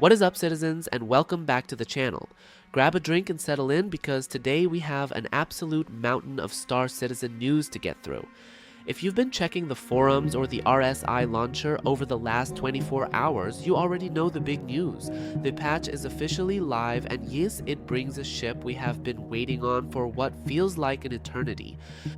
What is up, citizens, and welcome back to the channel. Grab a drink and settle in because today we have an absolute mountain of Star Citizen news to get through. If you've been checking the forums or the RSI launcher over the last 24 hours, you already know the big news. The patch is officially live, and yes, it brings a ship we have been waiting on for what feels like an eternity.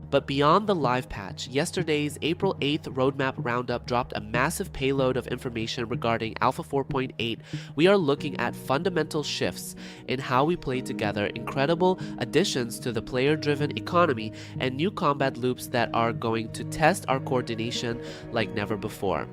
But beyond the live patch, yesterday's April 8th Roadmap Roundup dropped a massive payload of information regarding Alpha 4.8. We are looking at fundamental shifts in how we play together, incredible additions to the player-driven economy, and new combat loops that are going to test our coordination like never before.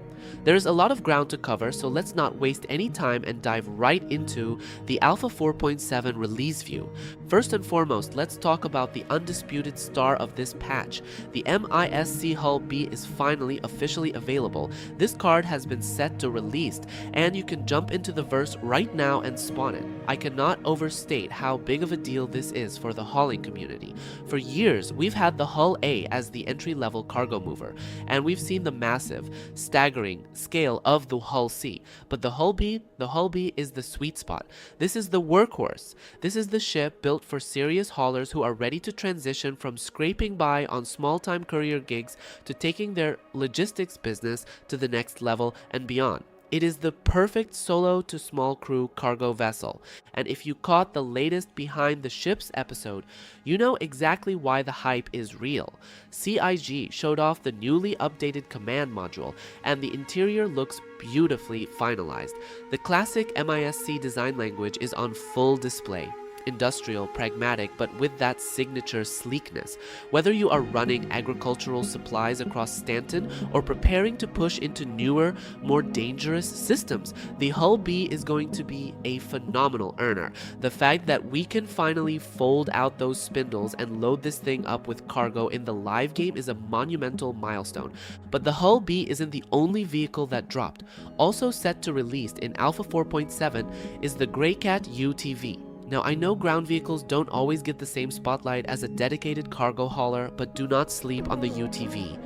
There is a lot of ground to cover, so let's not waste any time and dive right into the Alpha 4.7 release view. First and foremost, let's talk about the undisputed star of this patch. The MISC Hull B is finally officially available. This card has been set to released, and you can jump into the verse right now and spawn it. I cannot overstate how big of a deal this is for the hauling community. For years, we've had the Hull A as the entry-level cargo mover, and we've seen the massive, staggering scale of the Hull C, but the Hull B is the sweet spot. This is the workhorse. This is the ship built for serious haulers who are ready to transition from scraping by on small-time courier gigs to taking their logistics business to the next level and beyond. It is the perfect solo to small crew cargo vessel, and if you caught the latest Behind the Ships episode, you know exactly why the hype is real. CIG showed off the newly updated command module, and the interior looks beautifully finalized. The classic MISC design language is on full display. Industrial, pragmatic, but with that signature sleekness. Whether you are running agricultural supplies across Stanton or preparing to push into newer, more dangerous systems, the Hull B is going to be a phenomenal earner. The fact that we can finally fold out those spindles and load this thing up with cargo in the live game is a monumental milestone. But the Hull B isn't the only vehicle that dropped. Also set to release in Alpha 4.7 is the Greycat UTV. Now, I know ground vehicles don't always get the same spotlight as a dedicated cargo hauler, but do not sleep on the UTV.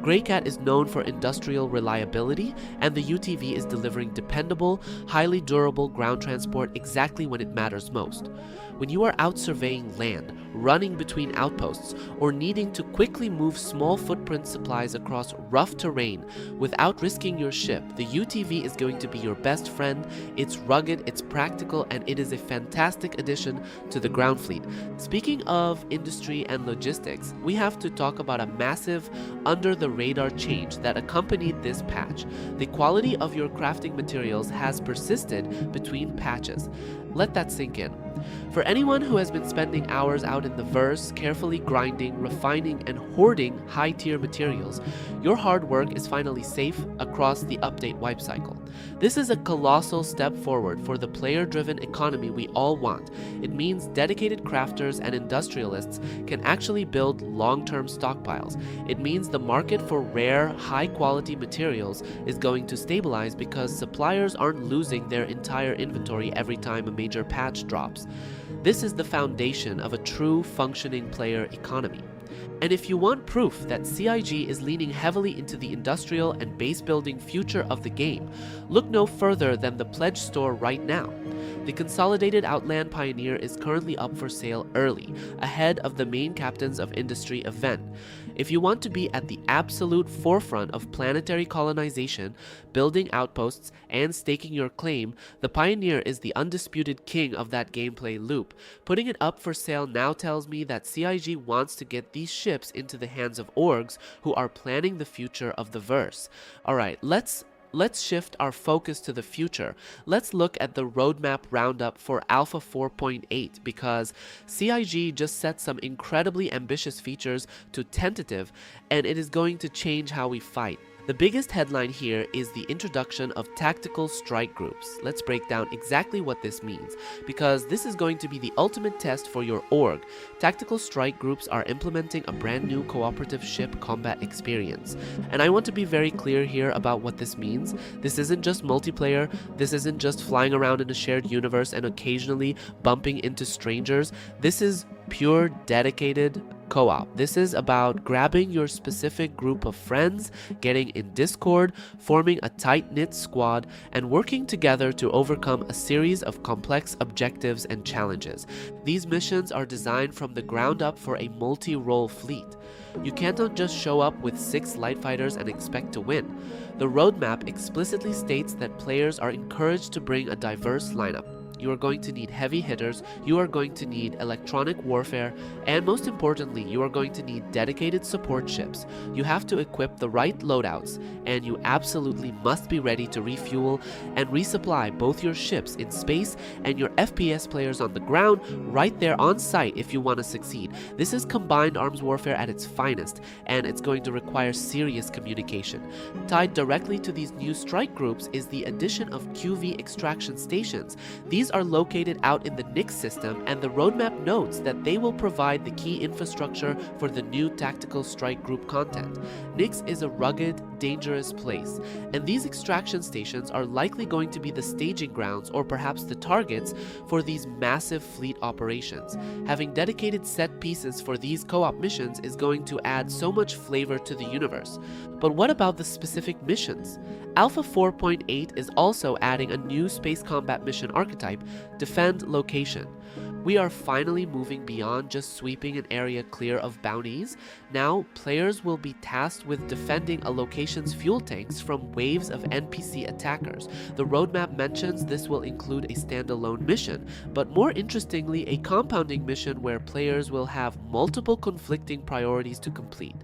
Greycat is known for industrial reliability, and the UTV is delivering dependable, highly durable ground transport exactly when it matters most. When you are out surveying land, running between outposts, or needing to quickly move small footprint supplies across rough terrain without risking your ship, the UTV is going to be your best friend. It's rugged, it's practical, and it is a fantastic addition to the ground fleet. Speaking of industry and logistics, we have to talk about a massive under-the-radar change that accompanied this patch. The quality of your crafting materials has persisted between patches. Let that sink in. For anyone who has been spending hours out in the verse, carefully grinding, refining, and hoarding high-tier materials, your hard work is finally safe across the update wipe cycle. This is a colossal step forward for the player-driven economy we all want. It means dedicated crafters and industrialists can actually build long-term stockpiles. It means the market for rare, high-quality materials is going to stabilize because suppliers aren't losing their entire inventory every time a major patch drops. This is the foundation of a true functioning player economy. And if you want proof that CIG is leaning heavily into the industrial and base building future of the game, look no further than the pledge store right now. The Consolidated Outland Pioneer is currently up for sale early, ahead of the Main Captains of Industry event. If you want to be at the absolute forefront of planetary colonization, building outposts, and staking your claim, the Pioneer is the undisputed king of that gameplay loop. Putting it up for sale now tells me that CIG wants to get these ships into the hands of orgs who are planning the future of the verse. Alright, let's shift our focus to the future. Let's look at the Roadmap Roundup for Alpha 4.8 because CIG just set some incredibly ambitious features to tentative, and it is going to change how we fight. The biggest headline here is the introduction of tactical strike groups. Let's break down exactly what this means, because this is going to be the ultimate test for your org. Tactical strike groups are implementing a brand new cooperative ship combat experience. And I want to be very clear here about what this means. This isn't just multiplayer, this isn't just flying around in a shared universe and occasionally bumping into strangers. This is pure dedicated co-op. This is about grabbing your specific group of friends, getting in Discord, forming a tight-knit squad, and working together to overcome a series of complex objectives and challenges. These missions are designed from the ground up for a multi-role fleet. You cannot just show up with 6 light fighters and expect to win. The roadmap explicitly states that players are encouraged to bring a diverse lineup. You are going to need heavy hitters, you are going to need electronic warfare, and most importantly, you are going to need dedicated support ships. You have to equip the right loadouts, and you absolutely must be ready to refuel and resupply both your ships in space and your FPS players on the ground right there on site if you want to succeed. This is combined arms warfare at its finest, and it's going to require serious communication. Tied directly to these new strike groups is the addition of QV extraction stations. These are located out in the MISC system, and the roadmap notes that they will provide the key infrastructure for the new tactical strike group content. MISC is a rugged, dangerous place, and these extraction stations are likely going to be the staging grounds or perhaps the targets for these massive fleet operations. Having dedicated set pieces for these co-op missions is going to add so much flavor to the universe. But what about the specific missions? Alpha 4.8 is also adding a new space combat mission archetype, Defend Location. We are finally moving beyond just sweeping an area clear of bounties. Now, players will be tasked with defending a location's fuel tanks from waves of NPC attackers. The roadmap mentions this will include a standalone mission, but more interestingly, a compounding mission where players will have multiple conflicting priorities to complete.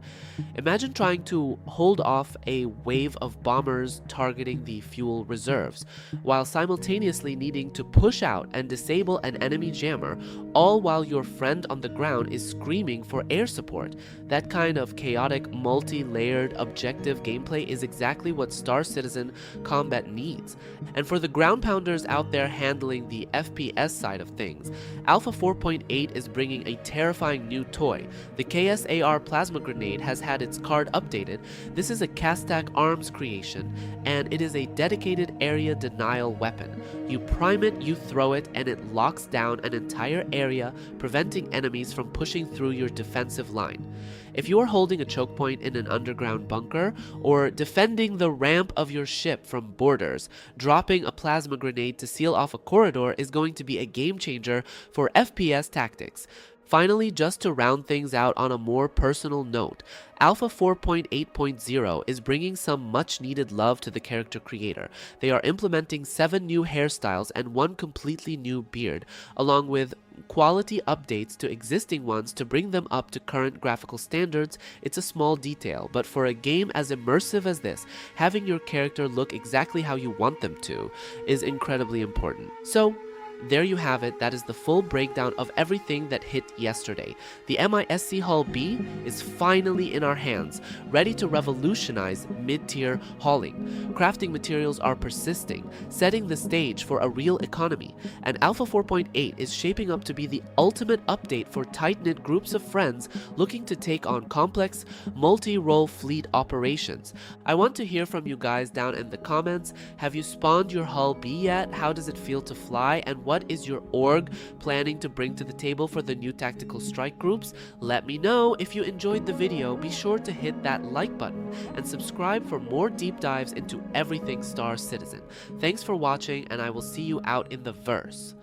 Imagine trying to hold off a wave of bombers targeting the fuel reserves, while simultaneously needing to push out and disable an enemy jammer, all while your friend on the ground is screaming for air support. That kind of chaotic, multi-layered, objective gameplay is exactly what Star Citizen combat needs. And for the ground pounders out there handling the FPS side of things, Alpha 4.8 is bringing a terrifying new toy. The KSAR plasma grenade has had its card updated. This is a Castac Arms creation, and it is a dedicated area denial weapon. You prime it, you throw it, and it locks down an entire area, preventing enemies from pushing through your defensive line. If you are holding a choke point in an underground bunker, or defending the ramp of your ship from boarders, dropping a plasma grenade to seal off a corridor is going to be a game changer for FPS tactics. Finally, just to round things out on a more personal note, Alpha 4.8.0 is bringing some much needed love to the character creator. They are implementing 7 new hairstyles and 1 completely new beard, along with quality updates to existing ones to bring them up to current graphical standards. It's a small detail, but for a game as immersive as this, having your character look exactly how you want them to is incredibly important. So, there you have it. That is the full breakdown of everything that hit yesterday. The MISC Hull B is finally in our hands, ready to revolutionize mid-tier hauling. Crafting materials are persisting, setting the stage for a real economy, and Alpha 4.8 is shaping up to be the ultimate update for tight-knit groups of friends looking to take on complex, multi-role fleet operations. I want to hear from you guys down in the comments. Have you spawned your Hull B yet? How does it feel to fly? And what is your org planning to bring to the table for the new tactical strike groups? Let me know. If you enjoyed the video, be sure to hit that like button and subscribe for more deep dives into everything Star Citizen. Thanks for watching, and I will see you out in the verse.